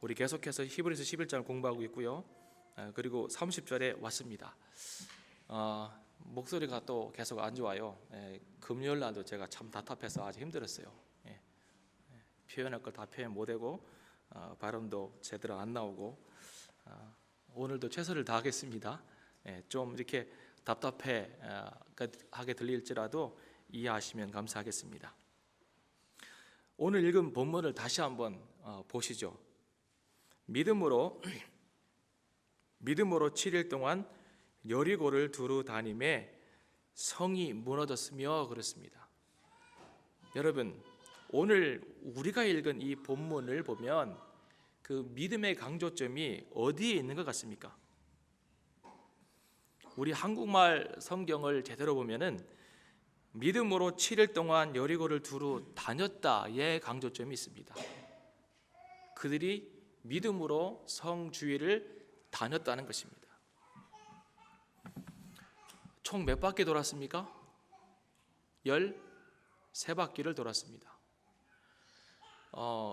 우리 계속해서 히브리서 11장 공부하고 있고요. 그리고 30절에 왔습니다. 목소리가 또 계속 안 좋아요. 금요일 날도 제가 참 답답해서 아주 힘들었어요. 표현할 걸 다 표현 못하고 발음도 제대로 안 나오고 오늘도 최선을 다하겠습니다. 좀 이렇게 답답하게 들릴지라도 이해하시면 감사하겠습니다. 오늘 읽은 본문을 다시 한번 보시죠. 믿음으로 7일 동안 여리고를 두루 다니매 성이 무너졌으며 그렇습니다. 여러분, 오늘 우리가 읽은 이 본문을 보면 그 믿음의 강조점이 어디에 있는 것 같습니까? 우리 한국말 성경을 제대로 보면은 믿음으로 7일 동안 여리고를 두루 다녔다의 강조점이 있습니다. 그들이 믿음으로 성 주위를 다녔다는 것입니다. 총 몇 바퀴 돌았습니까? 13바퀴를 돌았습니다.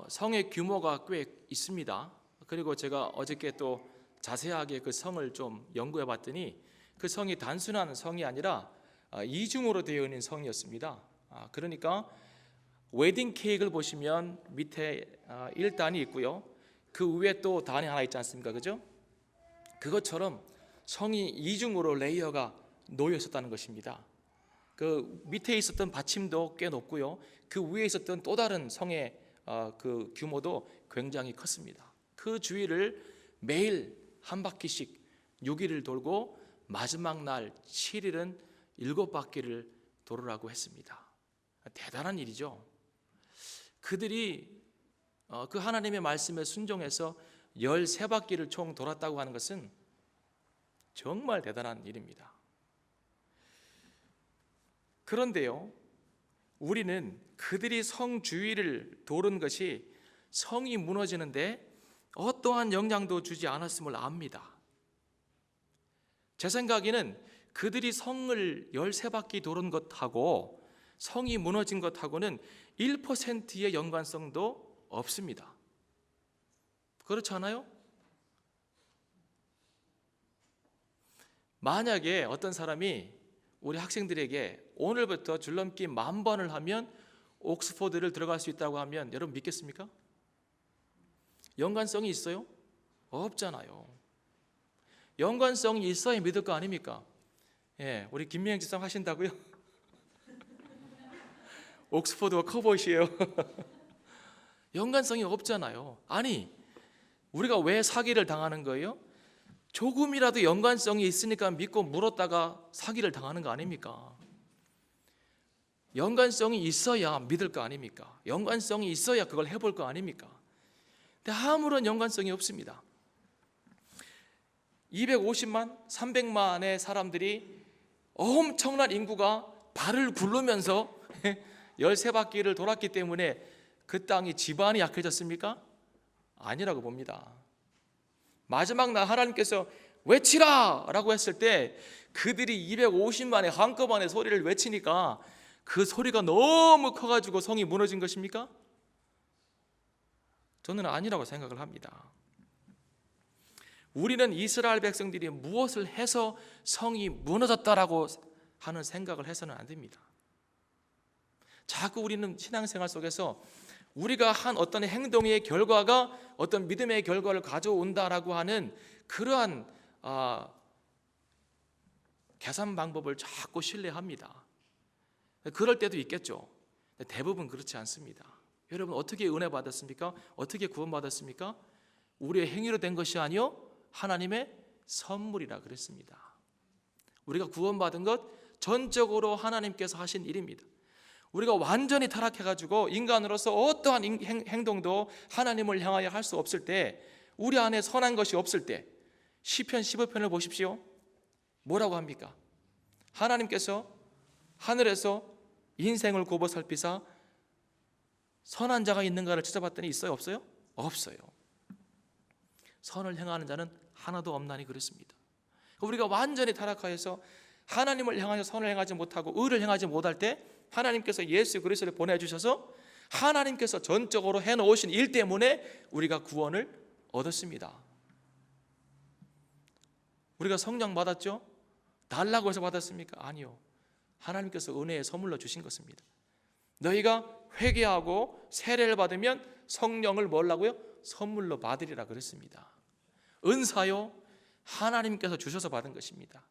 성의 규모가 꽤 있습니다. 그리고 제가 어저께 또 자세하게 그 성을 좀 연구해 봤더니 그 성이 단순한 성이 아니라 이중으로 되어 있는 성이었습니다. 그러니까 웨딩 케이크를 보시면 밑에 1단이 있고요. 그 위에 또 단이 하나 있지 않습니까? 그죠? 그것처럼 성이 이중으로 레이어가 놓여 있었다는 것입니다. 그 밑에 있었던 받침도 꽤 높고요. 그 위에 있었던 또 다른 성의 그 규모도 굉장히 컸습니다. 그 주위를 매일 한 바퀴씩 6일을 돌고 마지막 날 7일은 7바퀴를 돌으라고 했습니다. 대단한 일이죠. 그들이 그 하나님의 말씀에 순종해서 13바퀴를 총 돌았다고 하는 것은 정말 대단한 일입니다. 그런데요, 우리는 그들이 성 주위를 도는 것이 성이 무너지는데 어떠한 영향도 주지 않았음을 압니다. 제 생각에는 그들이 성을 13바퀴 도는 것하고 성이 무너진 것하고는 1%의 연관성도 없습니다. 그렇지 않아요? 만약에 어떤 사람이 우리 학생들에게 오늘부터 줄넘기 10,000번을 하면 옥스퍼드를 들어갈 수 있다고 하면 여러분 믿겠습니까? 연관성이 있어요? 없잖아요. 연관성이 있어야 믿을 거 아닙니까? 우리 김미영 지사 하신다고요? 옥스퍼드와 커버시예요. 연관성이 없잖아요. 아니, 우리가 왜 사기를 당하는 거예요? 조금이라도 연관성이 있으니까 믿고 물었다가 사기를 당하는 거 아닙니까? 연관성이 있어야 믿을 거 아닙니까? 연관성이 있어야 그걸 해볼 거 아닙니까? 근데 아무런 연관성이 없습니다. 250만, 300만의 사람들이 엄청난 인구가 발을 굴르면서 13바퀴를 돌았기 때문에 그 땅이 지반이 약해졌습니까? 아니라고 봅니다. 마지막 날 하나님께서 외치라! 라고 했을 때 그들이 250만의 한꺼번에 소리를 외치니까 그 소리가 너무 커가지고 성이 무너진 것입니까? 저는 아니라고 생각을 합니다. 우리는 이스라엘 백성들이 무엇을 해서 성이 무너졌다라고 하는 생각을 해서는 안 됩니다. 자꾸 우리는 신앙생활 속에서 우리가 한 어떤 행동의 결과가 어떤 믿음의 결과를 가져온다라고 하는 그러한 계산 방법을 자꾸 신뢰합니다. 그럴 때도 있겠죠. 대부분 그렇지 않습니다. 여러분, 어떻게 은혜 받았습니까? 어떻게 구원 받았습니까? 우리의 행위로 된 것이 아니요 하나님의 선물이라 그랬습니다. 우리가 구원받은 것 전적으로 하나님께서 하신 일입니다. 우리가 완전히 타락해가지고 인간으로서 어떠한 행동도 하나님을 향하여 할 수 없을 때, 우리 안에 선한 것이 없을 때, 시편 15편을 보십시오. 뭐라고 합니까? 하나님께서 하늘에서 인생을 곱어 살피사 선한 자가 있는가를 찾아봤더니 있어요? 없어요? 없어요. 선을 행하는 자는 하나도 없나니 그랬습니다. 우리가 완전히 타락하여서 하나님을 향하여 선을 행하지 못하고 의를 행하지 못할 때 하나님께서 예수 그리스도를 보내주셔서 하나님께서 전적으로 해놓으신 일 때문에 우리가 구원을 얻었습니다. 우리가 성령 받았죠? 달라고 해서 받았습니까? 아니요. 하나님께서 은혜의 선물로 주신 것입니다. 너희가 회개하고 세례를 받으면 성령을 뭐라고요? 선물로 받으리라 그랬습니다. 은사요, 하나님께서 주셔서 받은 것입니다.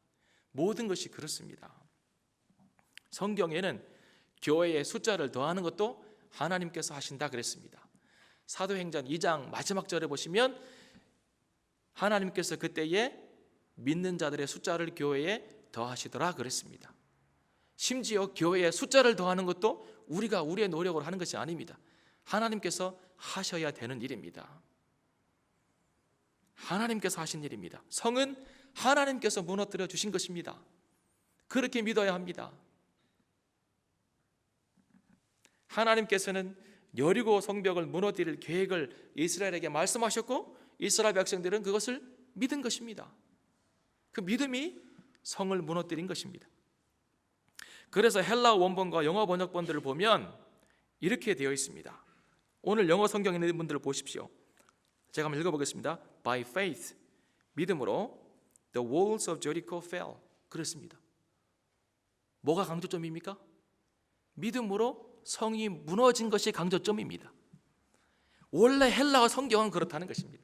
모든 것이 그렇습니다. 성경에는 교회의 숫자를 더하는 것도 하나님께서 하신다 그랬습니다. 사도행전 2장 마지막 절에 보시면 하나님께서 그때에 믿는 자들의 숫자를 교회에 더하시더라 그랬습니다. 심지어 교회의 숫자를 더하는 것도 우리가 우리의 노력으로 하는 것이 아닙니다. 하나님께서 하셔야 되는 일입니다. 하나님께서 하신 일입니다. 성은 하나님께서 무너뜨려 주신 것입니다. 그렇게 믿어야 합니다. 하나님께서는 여리고 성벽을 무너뜨릴 계획을 이스라엘에게 말씀하셨고 이스라엘 백성들은 그것을 믿은 것입니다. 그 믿음이 성을 무너뜨린 것입니다. 그래서 헬라어 원본과 영어 번역본들을 보면 이렇게 되어 있습니다. 오늘 영어 성경에 있는 분들을 보십시오. 제가 한번 읽어보겠습니다. By faith, 믿음으로 the walls of Jericho fell. 그렇습니다. 뭐가 강조점입니까? 믿음으로 성이 무너진 것이 강조점입니다. 원래 헬라어 성경은 그렇다는 것입니다.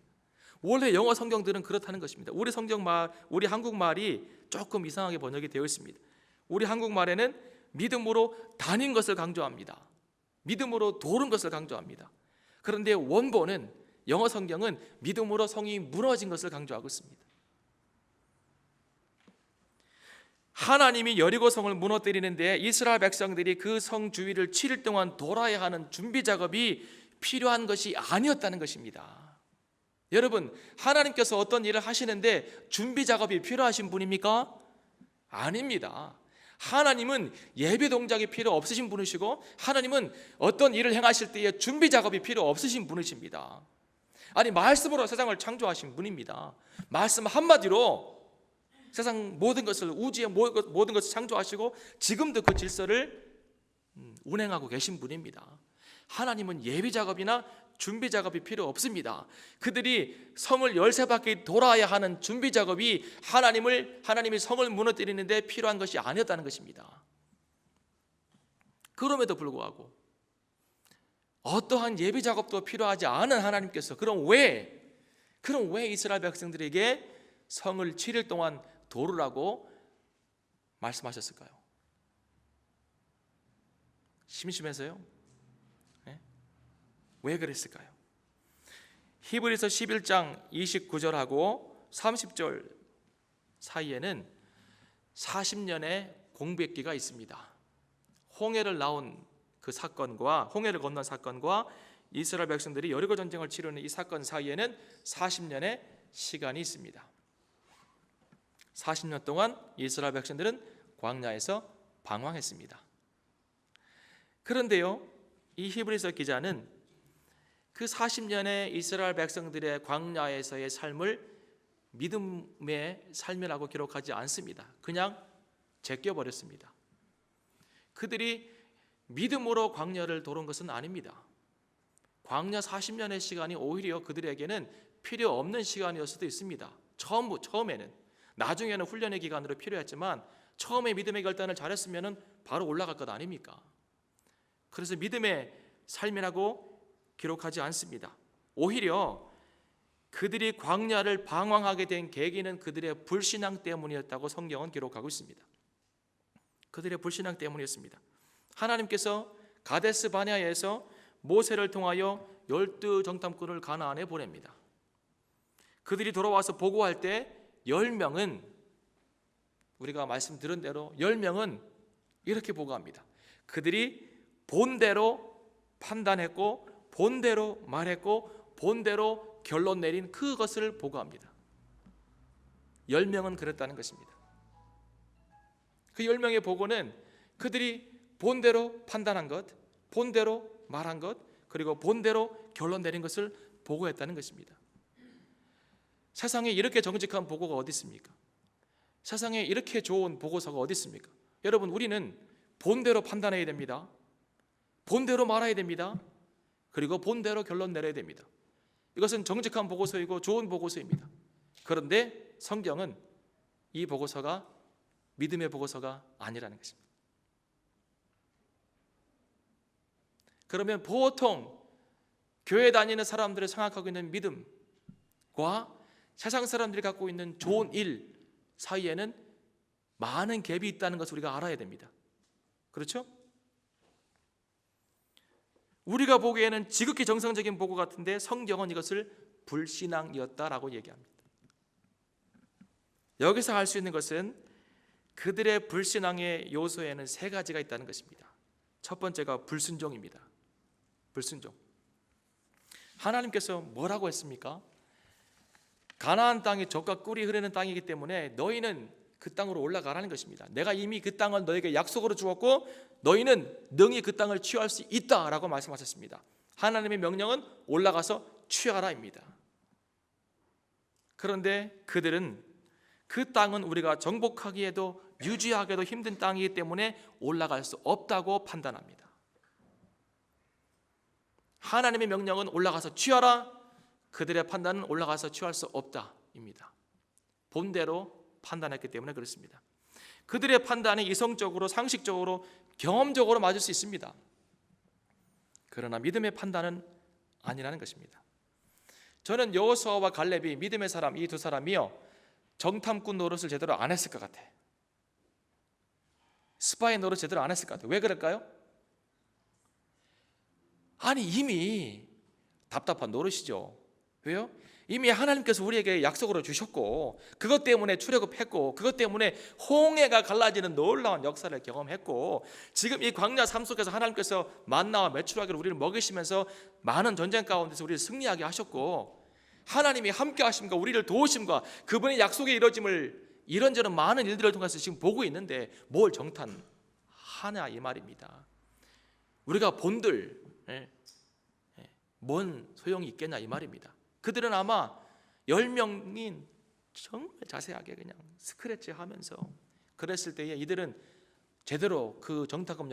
원래 영어 성경들은 그렇다는 것입니다. 우리 한국말이 조금 이상하게 번역이 되어 있습니다. 우리 한국말에는 믿음으로 다닌 것을 강조합니다. 믿음으로 도른 것을 강조합니다. 그런데 원본은 영어 성경은 믿음으로 성이 무너진 것을 강조하고 있습니다. 하나님이 여리고 성을 무너뜨리는데 이스라엘 백성들이 그 성 주위를 7일 동안 돌아야 하는 준비 작업이 필요한 것이 아니었다는 것입니다. 여러분, 하나님께서 어떤 일을 하시는데 준비 작업이 필요하신 분입니까? 아닙니다. 하나님은 예배 동작이 필요 없으신 분이시고 하나님은 어떤 일을 행하실 때에 준비 작업이 필요 없으신 분이십니다. 아니, 말씀으로 세상을 창조하신 분입니다. 말씀 한마디로 세상 모든 것을, 우주의 모든 것을 창조하시고 지금도 그 질서를 운행하고 계신 분입니다. 하나님은 예비 작업이나 준비 작업이 필요 없습니다. 그들이 성을 13바퀴 돌아야 하는 준비 작업이 하나님이 성을 무너뜨리는데 필요한 것이 아니었다는 것입니다. 그럼에도 불구하고 어떠한 예비 작업도 필요하지 않은 하나님께서 그럼 왜 이스라엘 백성들에게 성을 7일 동안 도르라고 말씀하셨을까요? 심심해서요? 네? 왜 그랬을까요? 히브리서 11장 29절하고 30절 사이에는 40년의 공백기가 있습니다. 홍해를 건넌 사건과 이스라엘 백성들이 여리고 전쟁을 치르는 이 사건 사이에는 40년의 시간이 있습니다. 40년 동안 이스라엘 백성들은 광야에서 방황했습니다. 그런데요, 이 히브리서 기자는 그 40년의 이스라엘 백성들의 광야에서의 삶을 믿음의 삶이라고 기록하지 않습니다. 그냥 제껴버렸습니다. 그들이 믿음으로 광야를 도는 것은 아닙니다. 광야 40년의 시간이 오히려 그들에게는 필요 없는 시간이었을 수도 있습니다. 처음에는. 나중에는 훈련의 기간으로 필요했지만 처음에 믿음의 결단을 잘했으면 바로 올라갈 것 아닙니까? 그래서 믿음의 삶이라고 기록하지 않습니다. 오히려 그들이 광야를 방황하게 된 계기는 그들의 불신앙 때문이었다고 성경은 기록하고 있습니다. 그들의 불신앙 때문이었습니다. 하나님께서 가데스 바네아에서 모세를 통하여 12정탐꾼을 가나안에 보냅니다. 그들이 돌아와서 보고할 때 10명은 우리가 말씀드린 대로 10명은 이렇게 보고합니다. 그들이 본대로 판단했고 본대로 말했고 본대로 결론 내린 그것을 보고합니다. 10명은 그랬다는 것입니다. 그 10명의 보고는 그들이 본대로 판단한 것, 본대로 말한 것, 그리고 본대로 결론 내린 것을 보고했다는 것입니다. 세상에 이렇게 정직한 보고가 어디 있습니까? 세상에 이렇게 좋은 보고서가 어디 있습니까? 여러분, 우리는 본대로 판단해야 됩니다. 본대로 말해야 됩니다. 그리고 본대로 결론 내려야 됩니다. 이것은 정직한 보고서이고 좋은 보고서입니다. 그런데 성경은 이 보고서가 믿음의 보고서가 아니라는 것입니다. 그러면 보통 교회 다니는 사람들이 생각하고 있는 믿음과 세상 사람들이 갖고 있는 좋은 일 사이에는 많은 갭이 있다는 것을 우리가 알아야 됩니다. 그렇죠? 우리가 보기에는 지극히 정상적인 보고 같은데 성경은 이것을 불신앙이었다라고 얘기합니다. 여기서 알 수 있는 것은 그들의 불신앙의 요소에는 세 가지가 있다는 것입니다. 첫 번째가 불순종입니다. 불순종. 하나님께서 뭐라고 했습니까? 가나안 땅이 젖과 꿀이 흐르는 땅이기 때문에 너희는 그 땅으로 올라가라는 것입니다. 내가 이미 그 땅을 너에게 약속으로 주었고 너희는 능히 그 땅을 취할 수 있다라고 말씀하셨습니다. 하나님의 명령은 올라가서 취하라입니다. 그런데 그들은 그 땅은 우리가 정복하기에도 유지하기도 힘든 땅이기 때문에 올라갈 수 없다고 판단합니다. 하나님의 명령은 올라가서 취하라. 그들의 판단은 올라가서 취할 수 없다입니다. 본대로 판단했기 때문에 그렇습니다. 그들의 판단이 이성적으로, 상식적으로, 경험적으로 맞을 수 있습니다. 그러나 믿음의 판단은 아니라는 것입니다. 저는 여호수아와 갈렙이 믿음의 사람, 이 두 사람이요 정탐꾼 노릇을 제대로 안 했을 것 같아. 스파이 노릇 제대로 안 했을 것 같아요. 왜 그럴까요? 아니 이미 답답한 노릇이죠. 왜요? 이미 하나님께서 우리에게 약속으로 주셨고 그것 때문에 출애굽했고 그것 때문에 홍해가 갈라지는 놀라운 역사를 경험했고 지금 이 광야 삶 속에서 하나님께서 만나와 메추라기를 우리를 먹이시면서 많은 전쟁 가운데서 우리를 승리하게 하셨고 하나님이 함께 하심과 우리를 도우심과 그분의 약속의 이루어짐을 이런저런 많은 일들을 통해서 지금 보고 있는데 뭘 정탄하냐 이 말입니다. 우리가 본들 뭔 소용이 있겠냐 이 말입니다. 그들은 아마 10명인 정말 자세하게 그냥 스크래치 하면서 그랬을 때에 이들은 제대로 그 정탐꾼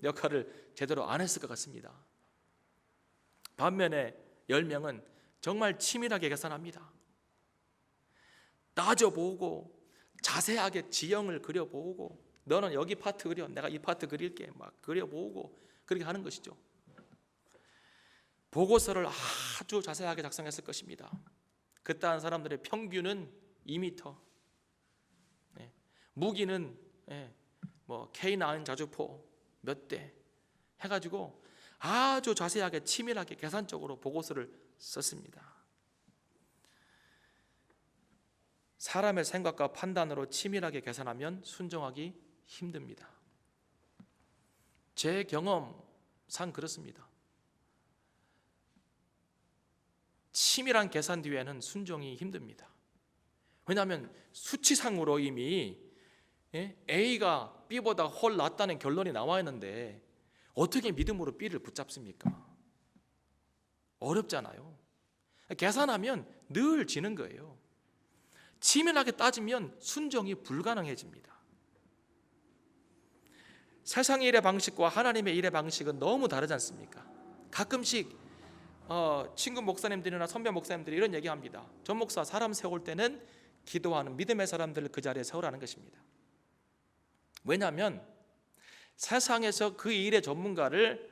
역할을 제대로 안 했을 것 같습니다. 반면에 10명은 정말 치밀하게 계산합니다. 따져보고 자세하게 지형을 그려보고 너는 여기 파트 그려 내가 이 파트 그릴게 막 그려보고 그렇게 하는 것이죠. 보고서를 아주 자세하게 작성했을 것입니다. 그딴 사람들의 평균은 2m, 무기는 뭐 K9 자주포 몇 대 해가지고 아주 자세하게 치밀하게 계산적으로 보고서를 썼습니다. 사람의 생각과 판단으로 치밀하게 계산하면 순종하기 힘듭니다. 제 경험상 그렇습니다. 치밀한 계산 뒤에는 순종이 힘듭니다. 왜냐하면 수치상으로 이미 A가 B보다 훨 낫다는 결론이 나와 있는데 어떻게 믿음으로 B를 붙잡습니까? 어렵잖아요. 계산하면 늘 지는 거예요. 치밀하게 따지면 순종이 불가능해집니다. 세상의 일의 방식과 하나님의 일의 방식은 너무 다르지 않습니까? 가끔씩 친구 목사님들이나 선배 목사님들이 이런 얘기합니다. 전 목사 사람 세울 때는 기도하는 믿음의 사람들을 그 자리에 세우라는 것입니다. 왜냐하면 세상에서 그 일의 전문가를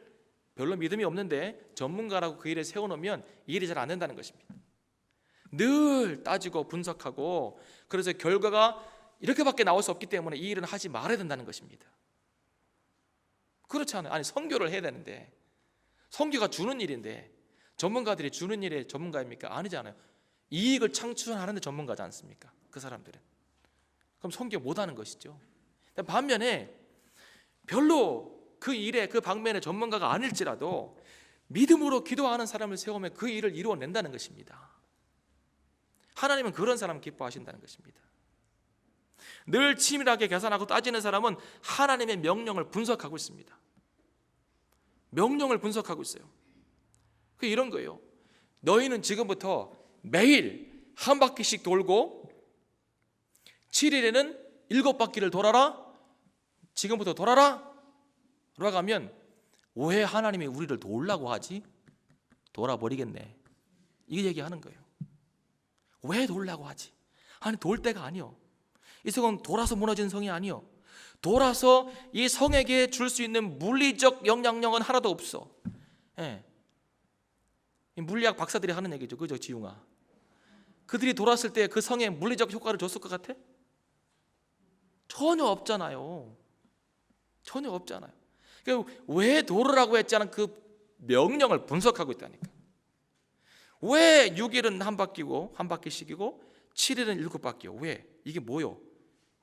별로 믿음이 없는데 전문가라고 그 일에 세워놓으면 일이 잘 안 된다는 것입니다. 늘 따지고 분석하고 그래서 결과가 이렇게밖에 나올 수 없기 때문에 이 일은 하지 말아야 된다는 것입니다. 그렇지 않아요? 아니 선교를 해야 되는데 선교가 주는 일인데 전문가들이 주는 일의 전문가입니까? 아니잖아요. 이익을 창출하는 데 전문가지 않습니까? 그 사람들은. 그럼 선교 못하는 것이죠. 반면에 별로 그 일에 그 방면의 전문가가 아닐지라도 믿음으로 기도하는 사람을 세우면 그 일을 이루어낸다는 것입니다. 하나님은 그런 사람 기뻐하신다는 것입니다. 늘 치밀하게 계산하고 따지는 사람은 하나님의 명령을 분석하고 있습니다. 명령을 분석하고 있어요. 그 이런 거예요. 너희는 지금부터 매일 한 바퀴씩 돌고 7일에는 7바퀴를 돌아라. 지금부터 돌아라. 돌아가면 왜 하나님이 우리를 도우려고 하지? 돌아버리겠네. 이 얘기하는 거예요. 왜 돌라고 하지? 아니 돌 때가 아니요. 이 성은 돌아서 무너진 성이 아니요. 돌아서 이 성에게 줄 수 있는 물리적 영향력은 하나도 없어. 예. 물리학 박사들이 하는 얘기죠. 그죠, 지웅아? 그들이 돌았을 때 그 성에 물리적 효과를 줬을 것 같아? 전혀 없잖아요. 전혀 없잖아요. 그러니까 왜 돌으라고 했지 않은 그 명령을 분석하고 있다니까. 왜 6일은 한 바퀴고 한 바퀴씩이고 7일은 7바퀴요? 왜? 이게 뭐요?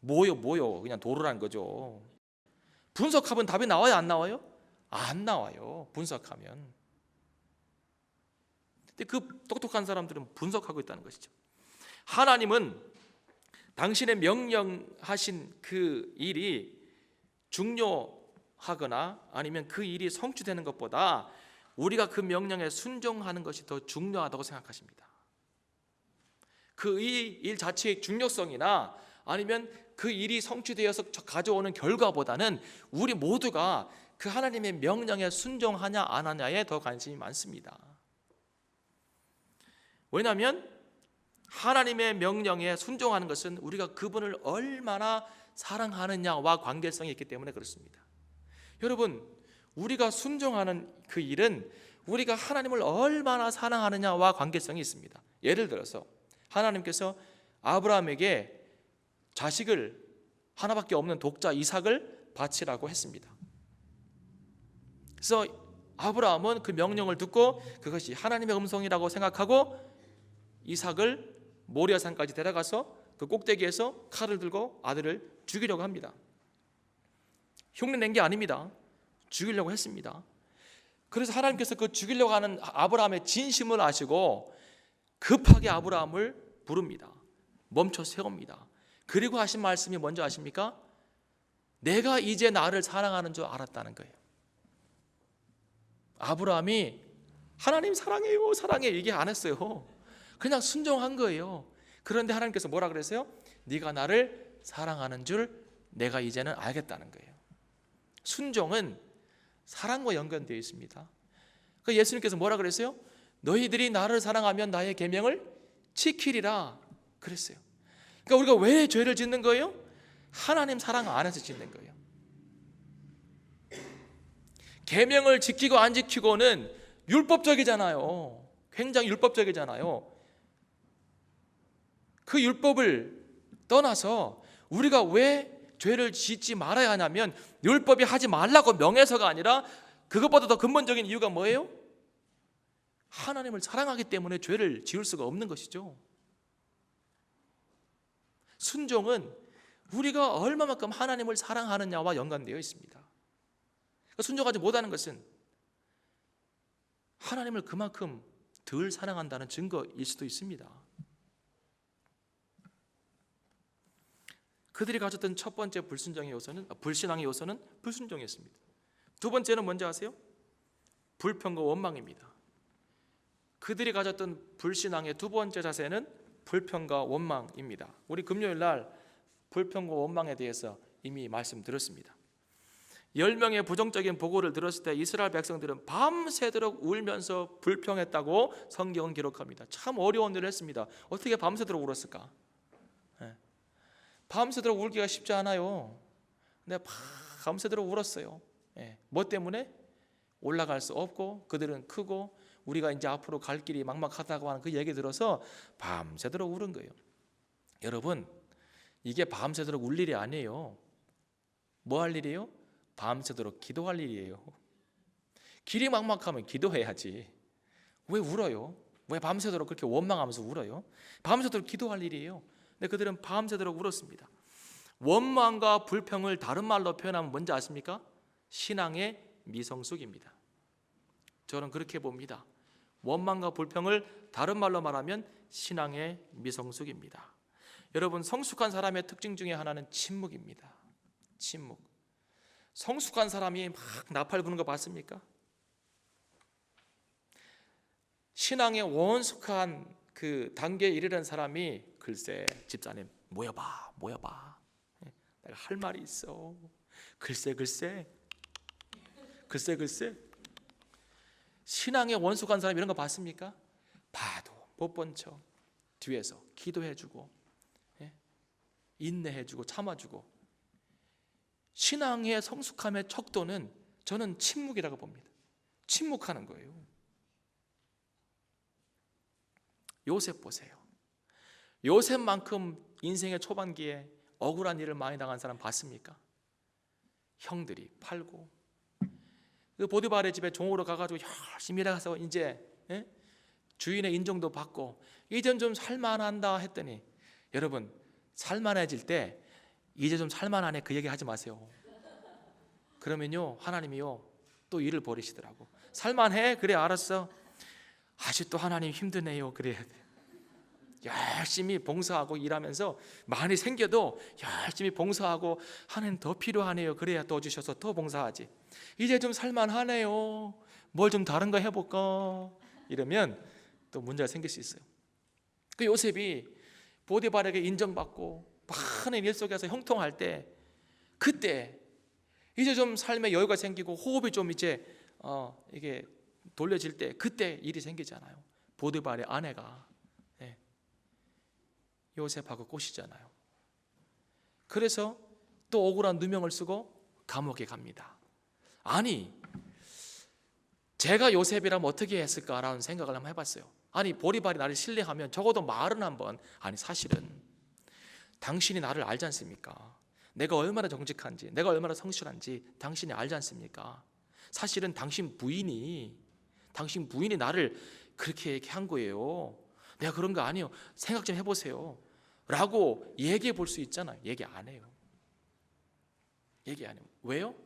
그냥 돌으라는 거죠. 분석하면 답이 나와요, 안 나와요? 안 나와요. 분석하면. 근데 그 똑똑한 사람들은 분석하고 있다는 것이죠. 하나님은 당신의 명령하신 그 일이 중요하거나 아니면 그 일이 성취되는 것보다 우리가 그 명령에 순종하는 것이 더 중요하다고 생각하십니다. 그 일 자체의 중요성이나 아니면 그 일이 성취되어서 가져오는 결과보다는 우리 모두가 그 하나님의 명령에 순종하냐 안 하냐에 더 관심이 많습니다. 왜냐하면 하나님의 명령에 순종하는 것은 우리가 그분을 얼마나 사랑하느냐와 관계성이 있기 때문에 그렇습니다. 여러분, 우리가 순종하는 그 일은 우리가 하나님을 얼마나 사랑하느냐와 관계성이 있습니다. 예를 들어서 하나님께서 아브라함에게 자식을 하나밖에 없는 독자 이삭을 바치라고 했습니다. 그래서 아브라함은 그 명령을 듣고 그것이 하나님의 음성이라고 생각하고 이삭을 모리아산까지 데려가서 그 꼭대기에서 칼을 들고 아들을 죽이려고 합니다. 흉내 낸 게 아닙니다. 죽이려고 했습니다. 그래서 하나님께서 그 죽이려고 하는 아브라함의 진심을 아시고 급하게 아브라함을 부릅니다. 멈춰 세웁니다. 그리고 하신 말씀이 뭔지 아십니까? 내가 이제 나를 사랑하는 줄 알았다는 거예요. 아브라함이 하나님 사랑해요, 사랑해 얘기 안 했어요. 그냥 순종한 거예요. 그런데 하나님께서 뭐라 그랬어요? 네가 나를 사랑하는 줄 내가 이제는 알겠다는 거예요. 순종은 사랑과 연관되어 있습니다. 그러니까 예수님께서 뭐라 그랬어요? 너희들이 나를 사랑하면 나의 계명을 지키리라 그랬어요. 그러니까 우리가 왜 죄를 짓는 거예요? 하나님 사랑 안에서 짓는 거예요. 계명을 지키고 안 지키고는 율법적이잖아요. 굉장히 율법적이잖아요. 그 율법을 떠나서 우리가 왜 죄를 짓지 말아야 하냐면 율법이 하지 말라고 명해서가 아니라 그것보다 더 근본적인 이유가 뭐예요? 하나님을 사랑하기 때문에 죄를 지을 수가 없는 것이죠. 순종은 우리가 얼마만큼 하나님을 사랑하느냐와 연관되어 있습니다. 순종하지 못하는 것은 하나님을 그만큼 덜 사랑한다는 증거일 수도 있습니다. 그들이 가졌던 첫 번째 불신앙의 요소는 불순종이었습니다. 두 번째는 뭔지 아세요? 불평과 원망입니다. 그들이 가졌던 불신앙의 두 번째 자세는 불평과 원망입니다. 우리 금요일 날 불평과 원망에 대해서 이미 말씀드렸습니다. 10명의 부정적인 보고를 들었을 때 이스라엘 백성들은 밤새도록 울면서 불평했다고 성경은 기록합니다. 참 어려운 일을 했습니다. 어떻게 밤새도록 울었을까? 밤새도록 울기가 쉽지 않아요. 근데 밤새도록 울었어요. 뭐 때문에? 올라갈 수 없고 그들은 크고 우리가 이제 앞으로 갈 길이 막막하다고 하는 그 얘기 들어서 밤새도록 울은 거예요. 여러분, 이게 밤새도록 울 일이 아니에요. 뭐 할 일이에요? 밤새도록 기도할 일이에요. 길이 막막하면 기도해야지. 왜 울어요? 왜 밤새도록 그렇게 원망하면서 울어요? 밤새도록 기도할 일이에요. 근데 그들은 밤새도록 울었습니다. 원망과 불평을 다른 말로 표현하면 뭔지 아십니까? 신앙의 미성숙입니다. 저는 그렇게 봅니다. 원망과 불평을 다른 말로 말하면 신앙의 미성숙입니다. 여러분, 성숙한 사람의 특징 중에 하나는 침묵입니다. 침묵. 성숙한 사람이 막 나팔 부는 거 봤습니까? 신앙의 원숙한 그 단계에 이르는 사람이 글쎄 집사님 모여봐 내가 할 말이 있어. 글쎄 신앙의 원수 간 사람 이런 거 봤습니까? 봐도 못 본 척 뒤에서 기도해주고, 인내해주고 참아주고. 신앙의 성숙함의 척도는 저는 침묵이라고 봅니다. 침묵하는 거예요. 요셉 보세요. 요셉만큼 인생의 초반기에 억울한 일을 많이 당한 사람 봤습니까? 형들이 팔고, 그 보디발의 집에 종으로 가가지고 열심히 일해서 이제 주인의 인정도 받고 이젠 좀 살만한다 했더니, 여러분 살만해질 때 이제 좀 살만하네 그 얘기 하지 마세요. 그러면요 하나님이요 또 일을 벌이시더라고. 살만해? 그래 알았어. 아직도 하나님 힘드네요. 그래야 돼. 열심히 봉사하고 일하면서 많이 생겨도 열심히 봉사하고, 하나님 더 필요하네요. 그래야 더 주셔서 더 봉사하지. 이제 좀 살만하네요. 뭘 좀 다른 거 해볼까? 이러면 또 문제가 생길 수 있어요. 그 요셉이 보디발에게 인정받고 많은 일 속에서 형통할 때, 그때 이제 좀 삶에 여유가 생기고 호흡이 좀 이제 이게 돌려질 때, 그때 일이 생기잖아요. 보디발의 아내가 요셉하고 꼬시잖아요. 그래서 또 억울한 누명을 쓰고 감옥에 갑니다. 아니, 제가 요셉이라면 어떻게 했을까라는 생각을 한번 해봤어요. 아니, 보디발이 나를 신뢰하면 적어도 말은 한번, 아니 사실은 당신이 나를 알지 않습니까? 내가 얼마나 정직한지, 내가 얼마나 성실한지 당신이 알지 않습니까? 사실은 당신 부인이 나를 그렇게 한 거예요. 내가 그런 거 아니에요. 생각 좀 해보세요 라고 얘기해 볼 수 있잖아요. 얘기 안 해요. 얘기 안 해요. 왜요?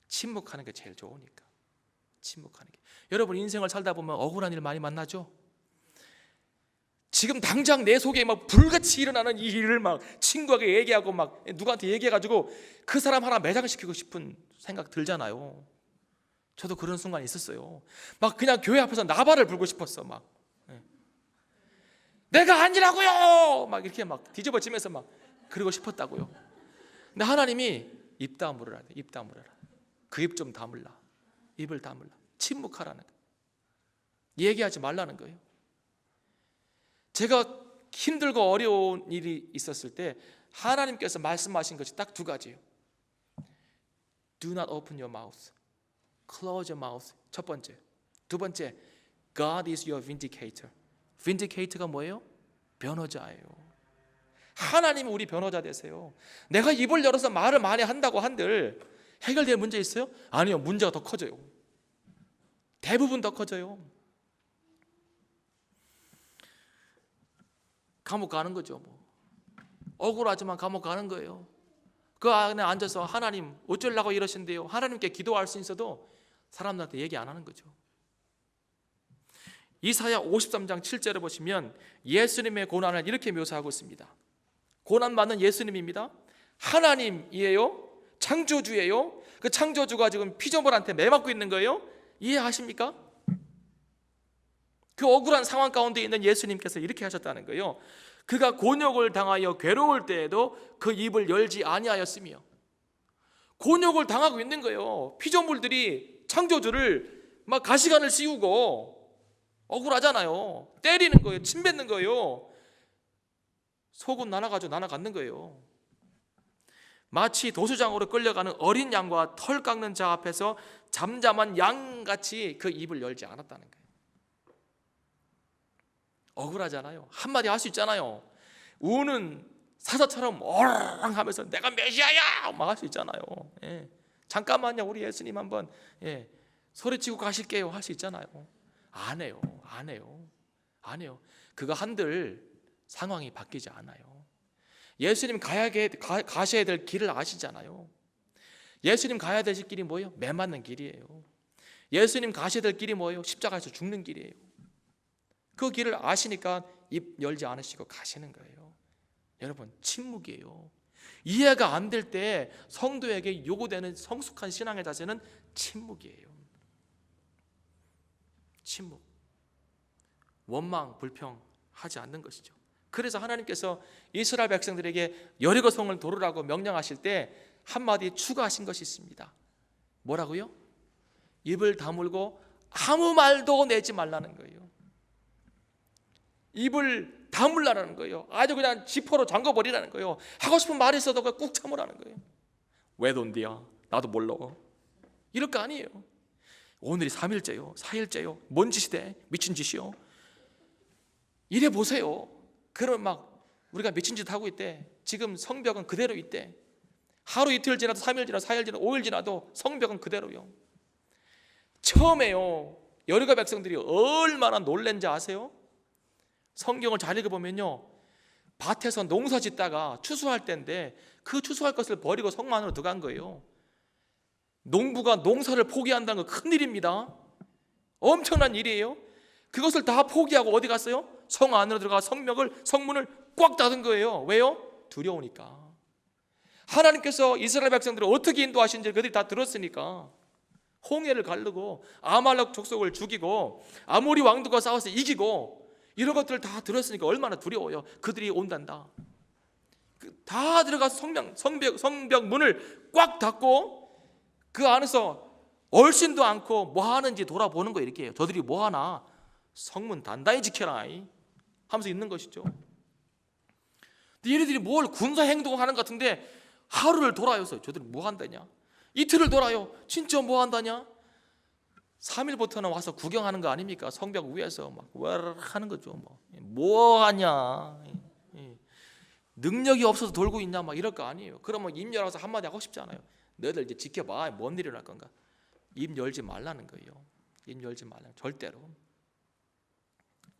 침묵하는 게 제일 좋으니까. 침묵하는 게. 여러분 인생을 살다 보면 억울한 일 많이 만나죠? 지금 당장 내 속에 막 불같이 일어나는 이 일을 막 친구에게 얘기하고 막 누구한테 얘기해가지고 그 사람 하나 매장시키고 싶은 생각 들잖아요. 저도 그런 순간이 있었어요. 막 그냥 교회 앞에서 나발을 불고 싶었어. 막 내가 아니라고요! 막 이렇게 막 뒤집어지면서 막 그러고 싶었다고요. 근데 하나님이 입 다물으라. 입 다물어라. 그 입 좀 다물라. 입을 다물라. 침묵하라는 거예요. 얘기하지 말라는 거예요. 제가 힘들고 어려운 일이 있었을 때 하나님께서 말씀하신 것이 딱 두 가지예요. Do not open your mouth. Close your mouth. 첫 번째. 두 번째, God is your vindicator. vindicator가 뭐예요? 변호자예요. 하나님이 우리 변호자 되세요. 내가 입을 열어서 말을 많이 한다고 한들 해결될 문제 있어요? 아니요. 문제가 더 커져요. 대부분 더 커져요. 감옥 가는 거죠. 뭐. 억울하지만 감옥 가는 거예요. 그 안에 앉아서 하나님 어쩌려고 이러신대요. 하나님께 기도할 수 있어도 사람들한테 얘기 안 하는 거죠. 이사야 53장 7절에 보시면 예수님의 고난을 이렇게 묘사하고 있습니다. 고난받는 예수님입니다. 하나님이에요. 창조주예요. 그 창조주가 지금 피조물한테 매맞고 있는 거예요. 이해하십니까? 그 억울한 상황 가운데 있는 예수님께서 이렇게 하셨다는 거예요. 그가 곤욕을 당하여 괴로울 때에도 그 입을 열지 아니하였으며. 곤욕을 당하고 있는 거예요. 피조물들이 창조주를 막 가시관을 씌우고 억울하잖아요. 때리는 거예요. 침 뱉는 거예요. 속은 나눠가지고 나눠갖는 거예요. 마치 도수장으로 끌려가는 어린 양과 털 깎는 자 앞에서 잠잠한 양같이 그 입을 열지 않았다는 거예요. 억울하잖아요. 한마디 할 수 있잖아요. 우는 사자처럼 어랑 하면서 내가 메시아야 막 할 수 있잖아요. 잠깐만요. 우리 예수님 한번 소리치고 가실게요 할 수 있잖아요. 안 해요. 그거 한들 상황이 바뀌지 않아요. 예수님 가셔야 될 길을 아시잖아요. 예수님 가야 되실 길이 뭐예요? 매 맞는 길이에요. 예수님 가셔야 될 길이 뭐예요? 십자가에서 죽는 길이에요. 그 길을 아시니까 입 열지 않으시고 가시는 거예요. 여러분 침묵이에요. 이해가 안 될 때 성도에게 요구되는 성숙한 신앙의 자세는 침묵이에요. 침묵. 원망, 불평 하지 않는 것이죠. 그래서 하나님께서 이스라엘 백성들에게 여리고 성을 도르라고 명령하실 때 한마디 추가하신 것이 있습니다. 뭐라고요? 입을 다물고 아무 말도 내지 말라는 거예요. 입을 다물라는 거예요. 아주 그냥 지퍼로 잠궈버리라는 거예요. 하고 싶은 말이 있어도 꾹 참으라는 거예요. 왜 돈디야? 나도 몰라. 이럴 거 아니에요. 오늘이 3일째요, 4일째요. 뭔 짓이 돼? 미친 짓이요. 이래 보세요. 그러면 막 우리가 미친 짓 하고 있대. 지금 성벽은 그대로 있대. 하루 이틀 지나도 3일 지나도 4일 지나도 5일 지나도 성벽은 그대로요. 처음에요, 여리고 백성들이 얼마나 놀란지 아세요? 성경을 잘 읽어보면요, 밭에서 농사 짓다가 추수할 때인데 그 추수할 것을 버리고 성 안으로 들어간 거예요. 농부가 농사를 포기한다는 건 큰일입니다. 엄청난 일이에요. 그것을 다 포기하고 어디 갔어요? 성 안으로 들어가 성문을 꽉 닫은 거예요. 왜요? 두려우니까. 하나님께서 이스라엘 백성들을 어떻게 인도하신지 그들이 다 들었으니까. 홍해를 가르고 아말렉 족속을 죽이고 아모리 왕들과 싸워서 이기고 이런 것들을 다 들었으니까 얼마나 두려워요. 그들이 온단다. 다 들어가서 성벽 문을 꽉 닫고 그 안에서 얼씬도 않고 뭐 하는지 돌아보는 거 이렇게 해요. 저들이 뭐 하나? 성문 단단히 지켜라 하면서 있는 것이죠. 근데 얘네들이 뭘 군사 행동을 하는 것 같은데 하루를 돌아요. 저들이 뭐 한다냐? 이틀을 돌아요. 진짜 뭐 한다냐? 3일부터는 와서 구경하는 거 아닙니까? 성벽 위에서 막 하는 거죠. 뭐 하냐? 능력이 없어서 돌고 있냐? 막 이럴 거 아니에요. 그러면 입 열어서 한마디 하고 싶지 않아요. 너희들 이제 지켜봐. 뭔 일이 날 건가? 입 열지 말라는 거예요. 입 열지 말라는, 절대로.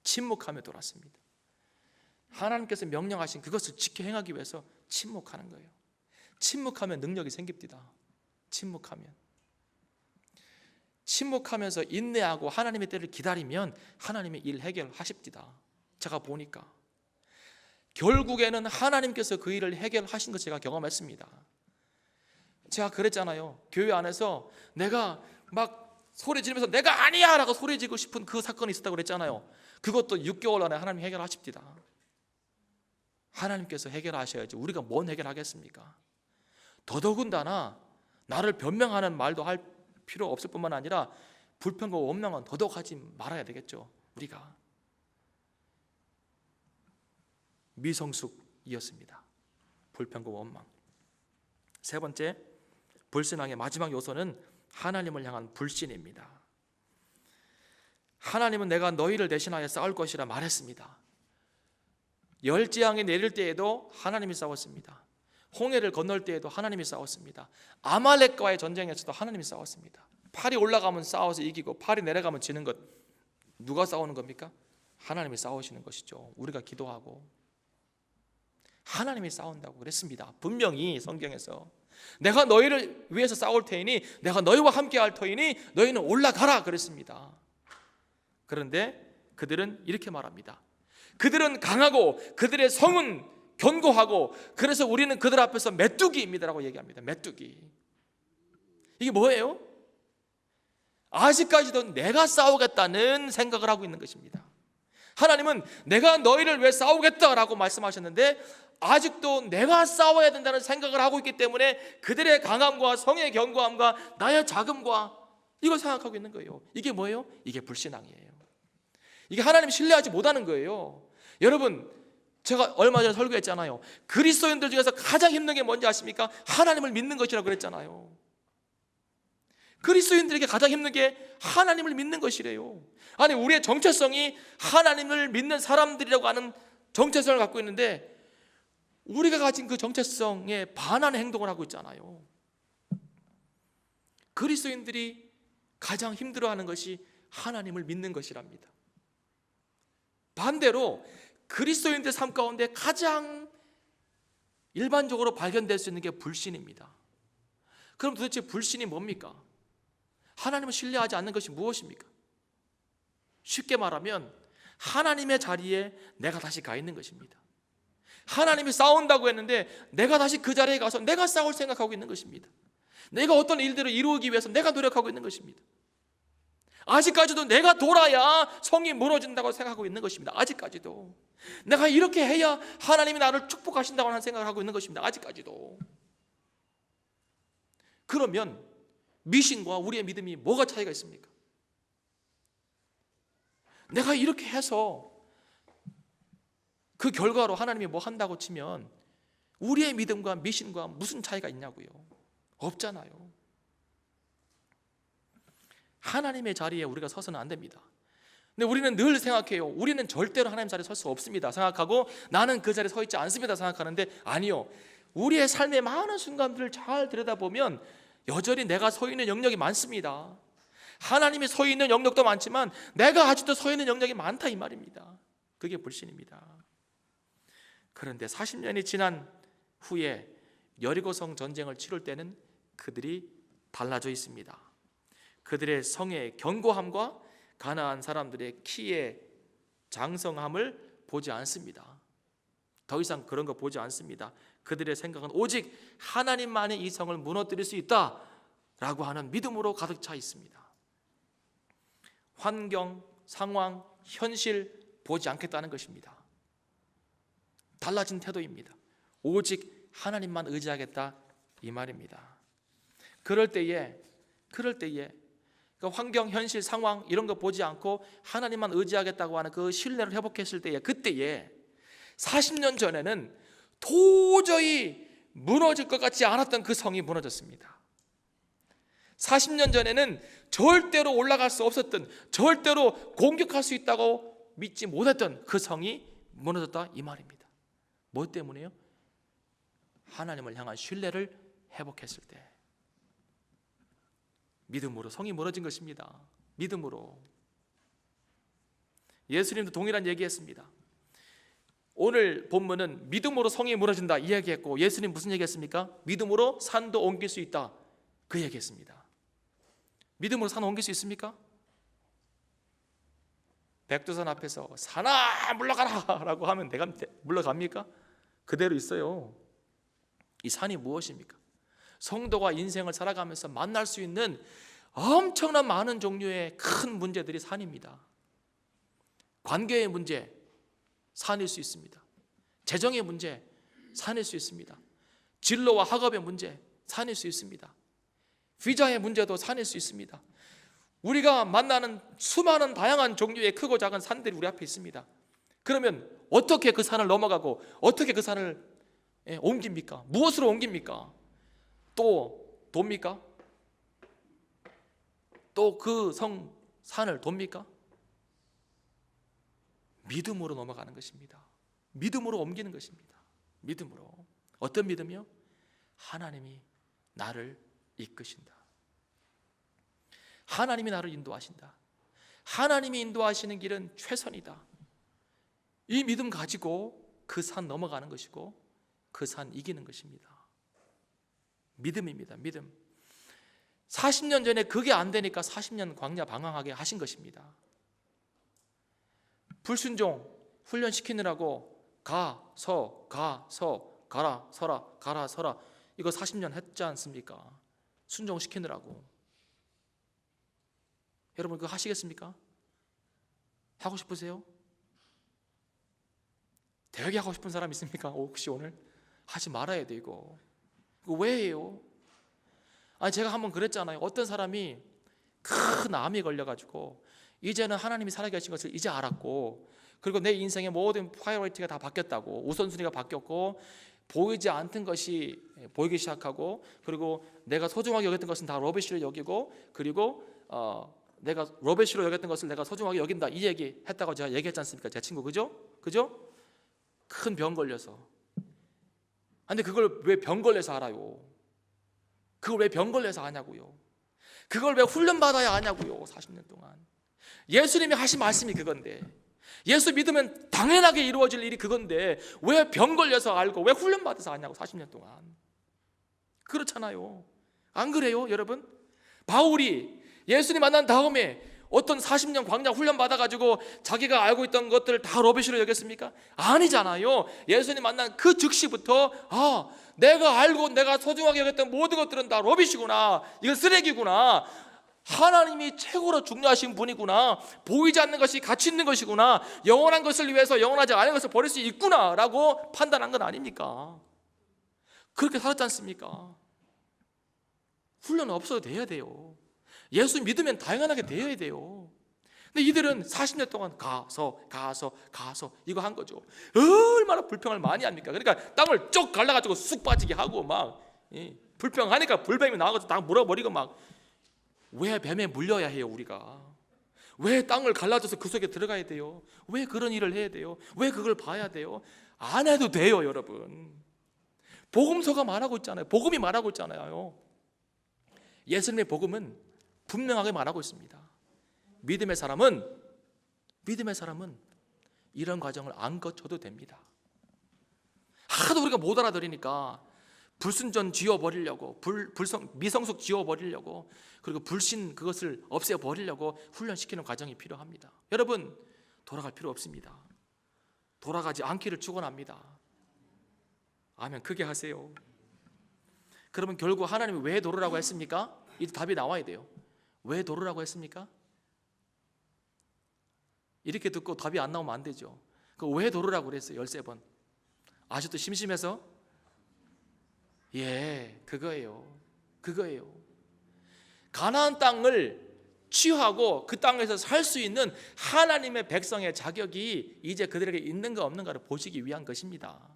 침묵하며 돌았습니다. 하나님께서 명령하신 그것을 지켜 행하기 위해서 침묵하는 거예요. 침묵하면 능력이 생깁니다. 침묵하면서 인내하고 하나님의 때를 기다리면 하나님의 일 해결하십니다. 제가 보니까 결국에는 하나님께서 그 일을 해결하신 것 제가 경험했습니다. 제가 그랬잖아요. 교회 안에서 내가 막 소리 지르면서 내가 아니야 라고 소리 지르고 싶은 그 사건이 있었다고 그랬잖아요. 그것도 6개월 안에 하나님이 해결하십니다. 하나님께서 해결하셔야지 우리가 뭔 해결하겠습니까? 더더군다나 나를 변명하는 말도 할 필요 없을 뿐만 아니라 불평과 원망은 더더욱 하지 말아야 되겠죠. 우리가 미성숙이었습니다. 불평과 원망. 세 번째, 불신앙의 마지막 요소는 하나님을 향한 불신입니다. 하나님은 내가 너희를 대신하여 싸울 것이라 말했습니다. 열재앙이 내릴 때에도 하나님이 싸웠습니다. 홍해를 건널 때에도 하나님이 싸웠습니다. 아말렉과의 전쟁에서도 하나님이 싸웠습니다. 팔이 올라가면 싸워서 이기고 팔이 내려가면 지는 것, 누가 싸우는 겁니까? 하나님이 싸우시는 것이죠. 우리가 기도하고 하나님이 싸운다고 그랬습니다. 분명히 성경에서 내가 너희를 위해서 싸울 테이니 내가 너희와 함께 할 터이니 너희는 올라가라 그랬습니다. 그런데 그들은 이렇게 말합니다. 그들은 강하고 그들의 성은 견고하고 그래서 우리는 그들 앞에서 메뚜기입니다라고 얘기합니다. 메뚜기. 이게 뭐예요? 아직까지도 내가 싸우겠다는 생각을 하고 있는 것입니다. 하나님은 내가 너희를 위해 싸우겠다라고 말씀하셨는데 아직도 내가 싸워야 된다는 생각을 하고 있기 때문에 그들의 강함과 성의 견고함과 나의 자금과 이걸 생각하고 있는 거예요. 이게 뭐예요? 이게 불신앙이에요. 이게 하나님 신뢰하지 못하는 거예요. 여러분, 제가 얼마 전에 설교했잖아요. 그리스도인들 중에서 가장 힘든 게 뭔지 아십니까? 하나님을 믿는 것이라고 그랬잖아요. 그리스도인들에게 가장 힘든 게 하나님을 믿는 것이래요. 아니, 우리의 정체성이 하나님을 믿는 사람들이라고 하는 정체성을 갖고 있는데 우리가 가진 그 정체성에 반하는 행동을 하고 있잖아요. 그리스도인들이 가장 힘들어하는 것이 하나님을 믿는 것이랍니다. 반대로 그리스도인들 삶 가운데 가장 일반적으로 발견될 수 있는 게 불신입니다. 그럼 도대체 불신이 뭡니까? 하나님을 신뢰하지 않는 것이 무엇입니까? 쉽게 말하면 하나님의 자리에 내가 다시 가 있는 것입니다. 하나님이 싸운다고 했는데 내가 다시 그 자리에 가서 내가 싸울 생각하고 있는 것입니다. 내가 어떤 일들을 이루기 위해서 내가 노력하고 있는 것입니다. 아직까지도 내가 돌아야 성이 무너진다고 생각하고 있는 것입니다. 아직까지도 내가 이렇게 해야 하나님이 나를 축복하신다고 하는 생각을 하고 있는 것입니다. 아직까지도. 그러면 미신과 우리의 믿음이 뭐가 차이가 있습니까? 내가 이렇게 해서 그 결과로 하나님이 뭐 한다고 치면 우리의 믿음과 미신과 무슨 차이가 있냐고요. 없잖아요. 하나님의 자리에 우리가 서서는 안 됩니다. 근데 우리는 늘 생각해요. 우리는 절대로 하나님 자리에 설 수 없습니다 생각하고, 나는 그 자리에 서 있지 않습니다 생각하는데, 아니요. 우리의 삶의 많은 순간들을 잘 들여다보면 여전히 내가 서 있는 영역이 많습니다. 하나님이 서 있는 영역도 많지만 내가 아직도 서 있는 영역이 많다 이 말입니다. 그게 불신입니다. 그런데 40년이 지난 후에 여리고성 전쟁을 치룰 때는 그들이 달라져 있습니다. 그들의 성의 견고함과 가나안 사람들의 키의 장성함을 보지 않습니다. 더 이상 그런 거 보지 않습니다. 그들의 생각은 오직 하나님만이 이 성을 무너뜨릴 수 있다라고 하는 믿음으로 가득 차 있습니다. 환경, 상황, 현실 보지 않겠다는 것입니다. 달라진 태도입니다. 오직 하나님만 의지하겠다 이 말입니다. 그럴 때에 환경, 현실, 상황 이런 거 보지 않고 하나님만 의지하겠다고 하는 그 신뢰를 회복했을 때에, 그때에 40년 전에는 도저히 무너질 것 같지 않았던 그 성이 무너졌습니다. 40년 전에는 절대로 올라갈 수 없었던, 절대로 공격할 수 있다고 믿지 못했던 그 성이 무너졌다 이 말입니다. 뭐 때문에요? 하나님을 향한 신뢰를 회복했을 때, 믿음으로 성이 무너진 것입니다. 믿음으로. 예수님도 동일한 얘기했습니다. 오늘 본문은 믿음으로 성이 무너진다 이 얘기했고, 예수님 무슨 얘기했습니까? 믿음으로 산도 옮길 수 있다 그 얘기했습니다. 믿음으로 산 옮길 수 있습니까? 백두산 앞에서 산아 물러가라 라고 하면 내가 물러갑니까? 그대로 있어요. 이 산이 무엇입니까? 성도가 인생을 살아가면서 만날 수 있는 엄청난 많은 종류의 큰 문제들이 산입니다. 관계의 문제, 산일 수 있습니다. 재정의 문제, 산일 수 있습니다. 진로와 학업의 문제, 산일 수 있습니다. 비자의 문제도 산일 수 있습니다. 우리가 만나는 수많은 다양한 종류의 크고 작은 산들이 우리 앞에 있습니다. 그러면 어떻게 그 산을 넘어가고 어떻게 그 산을 옮깁니까? 무엇으로 옮깁니까? 또 돕니까? 또 그 산을 돕니까? 믿음으로 넘어가는 것입니다. 믿음으로 옮기는 것입니다. 믿음으로. 어떤 믿음이요? 하나님이 나를 이끄신다. 하나님이 나를 인도하신다. 하나님이 인도하시는 길은 최선이다. 이 믿음 가지고 그 산 넘어가는 것이고 그 산 이기는 것입니다. 믿음입니다. 믿음. 40년 전에 그게 안 되니까 40년 광야 방황하게 하신 것입니다. 불순종 훈련시키느라고 가라 서라 이거 40년 했지 않습니까? 순종시키느라고. 여러분 그거 하시겠습니까? 하고 싶으세요? 되게 하고 싶은 사람 있습니까? 혹시 오늘? 하지 말아야 돼 이거 왜 해요? 아니 제가 한번 그랬잖아요. 어떤 사람이 큰 암이 걸려가지고 이제는 하나님이 살아계신 것을 이제 알았고, 그리고 내 인생의 모든 프라이어리티가 다 바뀌었다고, 우선순위가 바뀌었고 보이지 않던 것이 보이기 시작하고, 그리고 내가 소중하게 여겼던 것은 다 러비쉬로 여기고, 그리고 내가 러비쉬로 여겼던 것을 내가 소중하게 여긴다 이 얘기 했다고 제가 얘기했지 않습니까? 제 친구 그죠? 큰 병 걸려서. 근데 그걸 왜 병 걸려서 알아요? 그걸 왜 병 걸려서 아냐고요? 그걸 왜 훈련받아야 아냐고요? 40년 동안 예수님이 하신 말씀이 그건데, 예수 믿으면 당연하게 이루어질 일이 그건데 왜 병 걸려서 알고 왜 훈련받아서 아냐고. 40년 동안. 그렇잖아요. 안 그래요 여러분? 바울이 예수님 만난 다음에 어떤 40년 광야 훈련 받아가지고 자기가 알고 있던 것들을 다 러비쉬로 여겼습니까? 아니잖아요. 예수님 만난 그 즉시부터 내가 알고 내가 소중하게 여겼던 모든 것들은 다 러비쉬구나, 이건 쓰레기구나, 하나님이 최고로 중요하신 분이구나, 보이지 않는 것이 가치 있는 것이구나, 영원한 것을 위해서 영원하지 않은 것을 버릴 수 있구나 라고 판단한 건 아닙니까? 그렇게 살았지 않습니까? 훈련 없어도 돼야 돼요. 예수 믿으면 당연하게 되어야 돼요. 근데 이들은 40년 동안 가서 이거 한 거죠. 얼마나 불평을 많이 합니까? 그러니까 땅을 쭉 갈라가지고 쑥 빠지게 하고 막 불평하니까 불뱀이 나와가지고 다 물어버리고 막. 왜 뱀에 물려야 해요 우리가? 왜 땅을 갈라져서 그 속에 들어가야 돼요? 왜 그런 일을 해야 돼요? 왜 그걸 봐야 돼요? 안 해도 돼요 여러분. 복음서가 말하고 있잖아요. 복음이 말하고 있잖아요. 예수님의 복음은 분명하게 말하고 있습니다. 믿음의 사람은 이런 과정을 안 거쳐도 됩니다. 하도 우리가 못 알아들으니까 불순전 지워버리려고, 미성숙 지워버리려고, 그리고 불신 그것을 없애버리려고 훈련시키는 과정이 필요합니다. 여러분, 돌아갈 필요 없습니다. 돌아가지 않기를 축원합니다. 아멘. 크게 하세요. 그러면 결국 하나님이 왜 돌으라고 했습니까? 이 답이 나와야 돼요. 왜 돌으라고 했습니까? 이렇게 듣고 답이 안 나오면 안 되죠. 왜 돌으라고 그랬어요? 13번. 아직도 심심해서? 예, 그거예요. 가나안 땅을 취하고 그 땅에서 살 수 있는 하나님의 백성의 자격이 이제 그들에게 있는가 없는가를 보시기 위한 것입니다.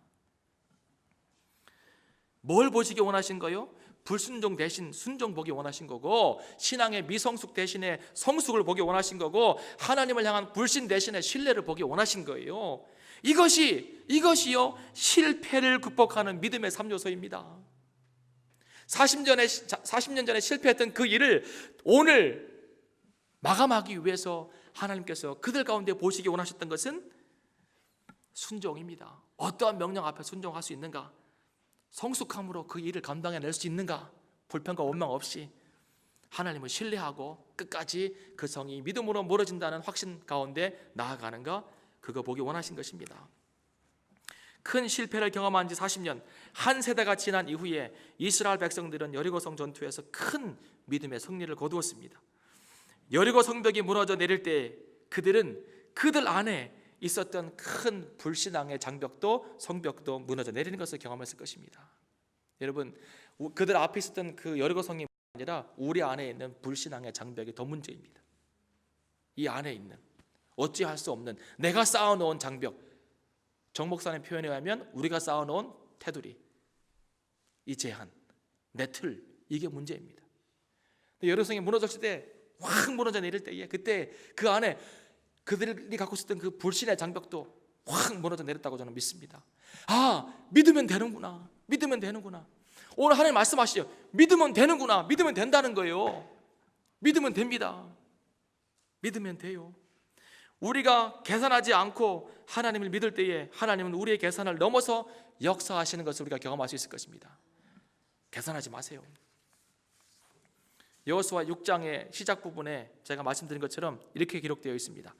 뭘 보시기 원하신 거요? 불순종 대신 순종 보기 원하신 거고, 신앙의 미성숙 대신에 성숙을 보기 원하신 거고, 하나님을 향한 불신 대신에 신뢰를 보기 원하신 거예요. 이것이요 실패를 극복하는 믿음의 3요소입니다. 40년 전에 실패했던 그 일을 오늘 마감하기 위해서 하나님께서 그들 가운데 보시기 원하셨던 것은 순종입니다. 어떠한 명령 앞에 순종할 수 있는가? 성숙함으로 그 일을 감당해낼 수 있는가? 불평과 원망 없이 하나님을 신뢰하고 끝까지 그 성이 믿음으로 멀어진다는 확신 가운데 나아가는가? 그거 보기 원하신 것입니다. 큰 실패를 경험한 지 40년, 한 세대가 지난 이후에 이스라엘 백성들은 여리고성 전투에서 큰 믿음의 승리를 거두었습니다. 여리고 성벽이 무너져 내릴 때 그들은 그들 안에 있었던 큰 불신앙의 장벽도 성벽도 무너져 내리는 것을 경험했을 것입니다. 여러분, 그들 앞에 있었던 그 여리고성이 아니라 우리 안에 있는 불신앙의 장벽이 더 문제입니다. 이 안에 있는 어찌할 수 없는 내가 쌓아놓은 장벽, 정 목사님 표현에 의하면 우리가 쌓아놓은 테두리, 이 제한, 내 틀, 이게 문제입니다. 여리고성이 무너졌을 때, 확 무너져 내릴 때에 그때 그 안에 그들이 갖고 있었던 그 불신의 장벽도 확 무너져 내렸다고 저는 믿습니다. 믿으면 되는구나. 오늘 하나님 말씀하시죠. 믿으면 되는구나. 믿으면 된다는 거예요. 믿으면 됩니다. 믿으면 돼요. 우리가 계산하지 않고 하나님을 믿을 때에 하나님은 우리의 계산을 넘어서 역사하시는 것을 우리가 경험할 수 있을 것입니다. 계산하지 마세요. 여호수아 6장의 시작 부분에 제가 말씀드린 것처럼 이렇게 기록되어 있습니다.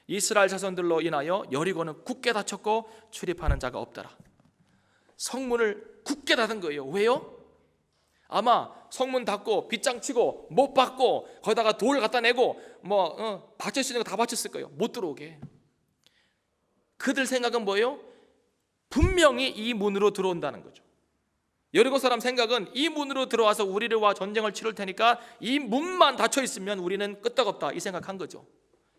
이스라엘 자손들로 인하여 여리고는 굳게 닫혔고 출입하는 자가 없더라. 성문을 굳게 닫은 거예요. 왜요? 아마 성문 닫고 빗장 치고 못 받고 거기다가 돌 갖다 내고 받칠 수 있는 거 다 받쳤을 거예요. 못 들어오게. 그들 생각은 뭐예요? 분명히 이 문으로 들어온다는 거죠. 여리고 사람 생각은 이 문으로 들어와서 우리와 전쟁을 치를 테니까 이 문만 닫혀 있으면 우리는 끄떡없다, 이 생각한 거죠.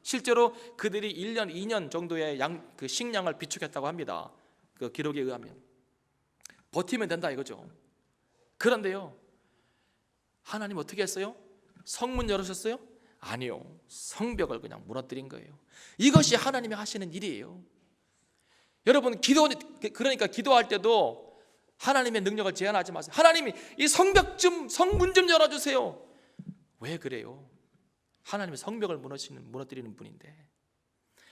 실제로 그들이 1년, 2년 정도의 그 식량을 비축했다고 합니다. 그 기록에 의하면 버티면 된다 이거죠. 그런데요, 하나님 어떻게 했어요? 성문 열으셨어요? 아니요, 성벽을 그냥 무너뜨린 거예요. 이것이 하나님이 하시는 일이에요. 여러분, 그러니까 기도할 때도 하나님의 능력을 제한하지 마세요. 하나님이 이 성문 좀 열어주세요. 왜 그래요? 하나님의 성벽을 무너뜨리는 분인데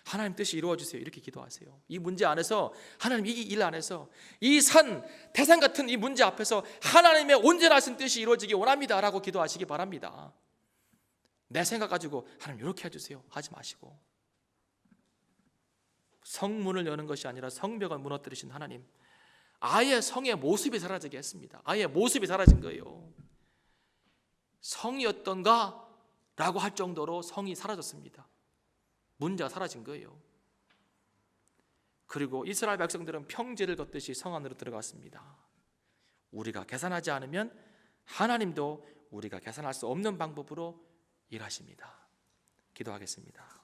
하나님 뜻이 이루어주세요, 이렇게 기도하세요. 이 문제 안에서, 하나님 이 일 안에서, 이 태산 같은 이 문제 앞에서 하나님의 온전하신 뜻이 이루어지기 원합니다 라고 기도하시기 바랍니다. 내 생각 가지고 하나님 이렇게 해주세요 하지 마시고, 성문을 여는 것이 아니라 성벽을 무너뜨리신 하나님, 아예 성의 모습이 사라지게 했습니다. 아예 모습이 사라진 거예요. 성이었던가? 라고 할 정도로 성이 사라졌습니다. 문제가 사라진 거예요. 그리고 이스라엘 백성들은 평지를 걷듯이 성 안으로 들어갔습니다. 우리가 계산하지 않으면 하나님도 우리가 계산할 수 없는 방법으로 일하십니다. 기도하겠습니다.